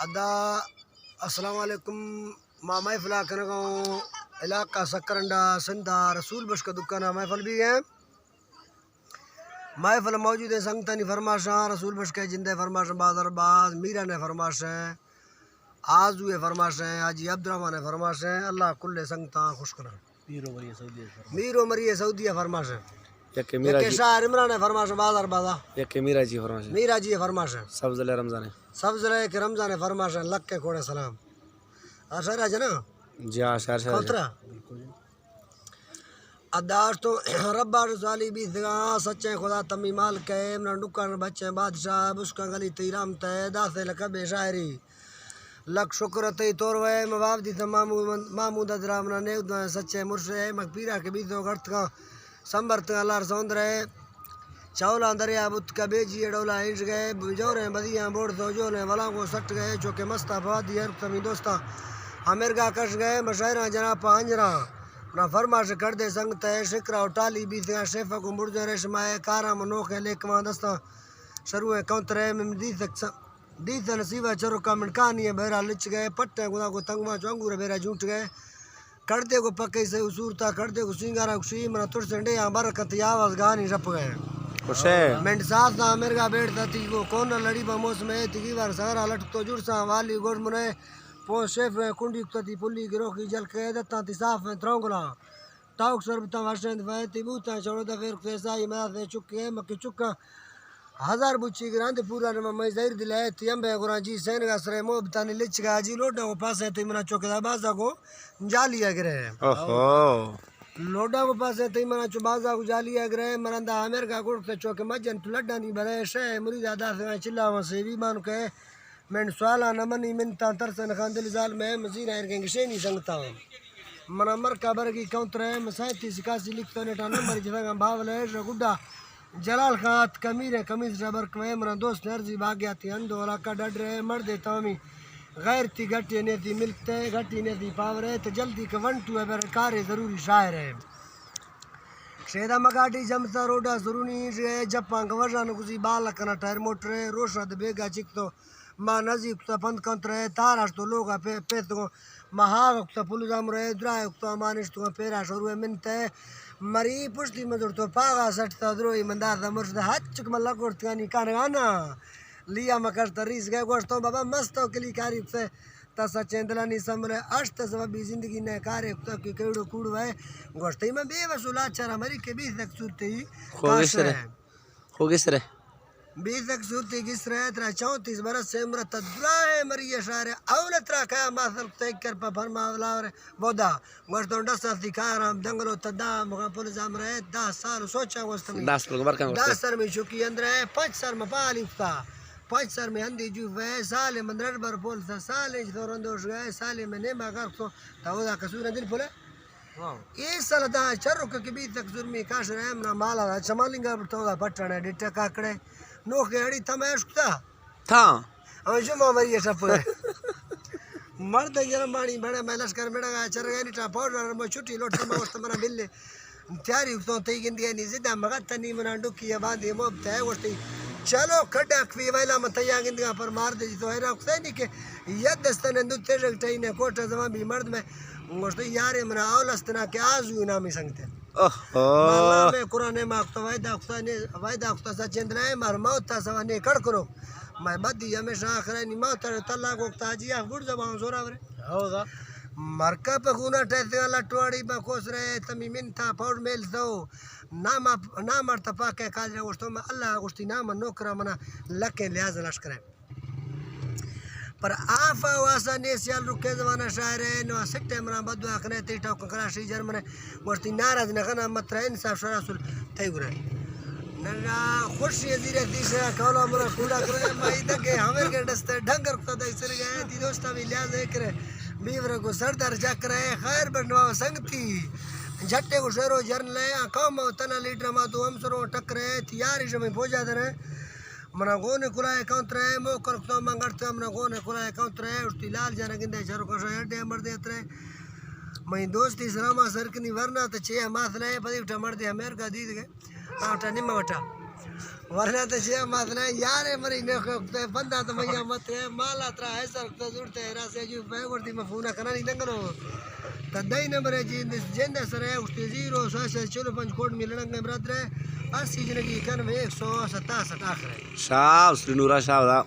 ادا السلام علیکم مامائی فلا کنگاؤں علاقہ سکرنڈا سندھا رسول بش کا دکانہ محفل بھی ہے. محفل موجود ہے سنگتانی فرماشاں رسول بش کے جندے فرماشاں بازار باز میرا نے فرماشاں آزو فرماشاں حاجی عبدالرحمٰن نے فرماشاں اللہ کل سنگتاں خوش کرا میرو مریے سعودیہ فرماشاں یک شاہ عمران نے فرماشاں بازار بازا یک میرا جی فرماشاں میرا جی فرماشاں سبز علیہ رمضان ہے سبز رہے کہ رمضان فرماشاں لک کے کھوڑے سلام اشارہ جنا جی ہاں شہر شہر کوترا اداش تو ربا رسالی بھی دگاں سچے خدا تمی مال کے من ڈکن بچے بادشاہ بشکا گلی تیرام تے داسے لکب شاعری لک شکر تی توروے مباب دی تمام محمود ادرامنا نیود سچے مرشے مکپیرہ کے بیتو گھرت کا سمبرت کا لار سوند رہے چاولا دریا بت کا بیجی ڈولا ہنش گئے بجوریں بدیاں بوڑ تو جو نے ولاں کو سٹ گئے چوکے مستا فوادی ہر تمی دوستاں امرگا کش گئے مشاعرہ جناب پانجراں نہ فرماش کر دے سنگ تے شکرا اٹالی بیتیاں شیفہ کو مرجے ریشمائے کارا منوخے لیکواں دستاں شروع کونترے میں دیتا نصیبہ چرو کا منکانی ہے بہرہ لچ گئے پٹے گدا کو تنگواں چونگور بہرہ جھوٹ گئے کردے کو پکے سے اسورتا کردے کو سنگارا کشی منہ تر سنڈے یہاں برکت آواز گانی رپ گئے منڈ ساتھ نہ مرگا بیٹھتا تھی وہ کون لڑی با موسم ہے تھی بار سارا لٹ تو جڑساں والی گوڑ منے پوش شیف کنڈی کتی پلی گرو کی جل کے دتا تی صاف میں ترونگلا ٹاؤک شربتا واشند فائتی بوتا چھوڑو دا پھر کسائی مدد چکے مکی چکا ہزار بچی گراند پورا نمہ میں زہر دلائے تی امبے گران جی سین گا سرے موبتانی لچ گا جی لوڈا کو پاسے تی منہ چوکے دا بازا کو جالیا گرے لوڈا کو پاسے تی منہ چو بازا کو جالیا گرے مرندہ امیر کا گوڑتے چوکے مجن تو لڈا نہیں برے شے مرید آدھا سے چلا واسے بھی مانو کہ من سوالا نمنی منتا ترسن خاندل زال میں مزیر ایرگیں گشے نہیں سنگتا ہوں منہ مرکا برگی کونترے مسائتی سکاسی لکھتو نیٹا نمبر جتا گا بھاولے گڈا جلال خات کمیر کمیز ربرک میں منہ دوست نرزی باگیا تھی اندو علاقہ ڈڈ رہے مردے تامی غیر تی گھٹی نیتی ملکتے گھٹی نیتی پاورے تو جلدی کا ونٹو ہے برکارے ضروری شاعر ہے شیدہ مگاٹی جمتا روڈا ضرونی شے جپاں گوژان کسی بالا کنا ٹائر موٹرے روشد بیگا چکتو ماں نزی کتا پند کنترے تاراش تو لوگا پیت کو مہاگ کتا پلوزام رہے درائے کتا مانش تو پیرا شروع منتے مری پشتی مدر تو پاگا سٹتا دروئی مندار دا مرشد حد چک ملا گوڑتگانی کانگانا لیا مکشتا ریس گئے گوشتوں بابا مستو کلی کاری کتے تسا چندلانی سمرے اشت سببی زندگی نے کارے کتا کی کیڑو کوڑو ہے گوشتی میں بے وصولات چرا مری کے بیس تک صورتی کاش ہے خوگس رہے بیس تک صورتی کس رہے ترہ 34 برس سے عمرت دلائے مری شاعر اولت را کیا ماثر تیک کر پا فرما ولاور بودا گوشتوں ڈسا تھی کارام دنگلو تدا مغا پولزام رہے 10 سال سوچا گوشتمی 10 سر میں چکی اندر ہے 5 سر میں پالی اکتا 5 سر میں ہندی جو ہے سالے من رڑبر پولتا سالے جو رندوش گئے سالے میں نیمہ گرک تو تاودا کسور دل پولے یہ سال دا چرک کے بیس تک ظلمی کاش رہے منا مالا دا چمالنگا تاودا پٹھانے ڈیٹا کاکڑے نوکے اڑی تمہیں شکتا تھا ہمیں شما مریے شپ ہے مرد جرم بانی بڑے میں لشکر میڈا گا چر گئے نیٹا پاؤڈر میں چھٹی لوٹ سما وشتا منا بلے تیاری اکتوں تی گندیا نی زدہ مغتا نی منا ڈکی باندھی موبتا ہے وشتی چلو کھڑا کفی ویلا من تیا گندگا پر مار دے جی تو ہے رکھتا ہے نہیں کہ ید دستانے دو تیرک ٹائینے کوٹا زمان بھی مرد میں گوشتی یارے منا اولستنا کہ آزوی نامی سنگتے ہیں مالا میں قرآن ماکتا وائدہ اکتا سا چندرائے مار موتا سوانے کڑ کرو میں بدی ہمیشہ آخرینی موتا تلا گوکتا جی آخ گوڑ زبان زورا ورے مرکا پا خونا ٹیسے گا لٹواڑی با خوش رہے تمی منتا پاؤڑ میل سو نام ارتا پاکے کاجرے گوشتو میں اللہ گوشتی نام نوکرا منا لکے لیاز لشکرے پر آفا واسا نیسیال رکے زمانہ شاعر ہے نو سکتے منا بدو آخنے تیٹاو کنکراشی جرمنے گوشتی ناراض نخنا مطرح انصاف شراسل تھی گرے نگا خوشی زیرے تیسرا کولا مرا کوڑا کرے مائی دکے ہمیں کے ڈستے ڈھنگر کتا دائی سر گئے تی دوستا بھی لیاز کرے بیورہ کو سردار چک رہے خیر بڑھنوا سنگتی جھٹے کو شیرو جرن لے قوم تنا لیڈر ما تو ہم سروں ٹک رہے تیاری شمی پوجا دنے منا گونے کلائے کاؤنٹ رہے مو کرکتوں منگڑتا منا گونے کلائے کاؤنٹ رہے اٹھتی لال جانا گندے چارو کا شاید ڈے مردے اترے میں دوستی سلاما سرکنی ورنہ تا چھے ماث لے پدی اٹھا مردے امیر کا دید گئے آٹھا نمہ وٹا ورنہ تو شیخ ماتنا یار مری نے بندہ تو میا مت ہے مالا ترا ہے سر تو ضرورت ہے راسے جو پیور دی مفونا کرنا نہیں دنگرو تدائی نمبر ہے جی جند سر ہے اس 0 کوڈ میں لڑنگے برادر ہے 80 جنگی 91 167 آخر ہے شاہ اس نورا شاہ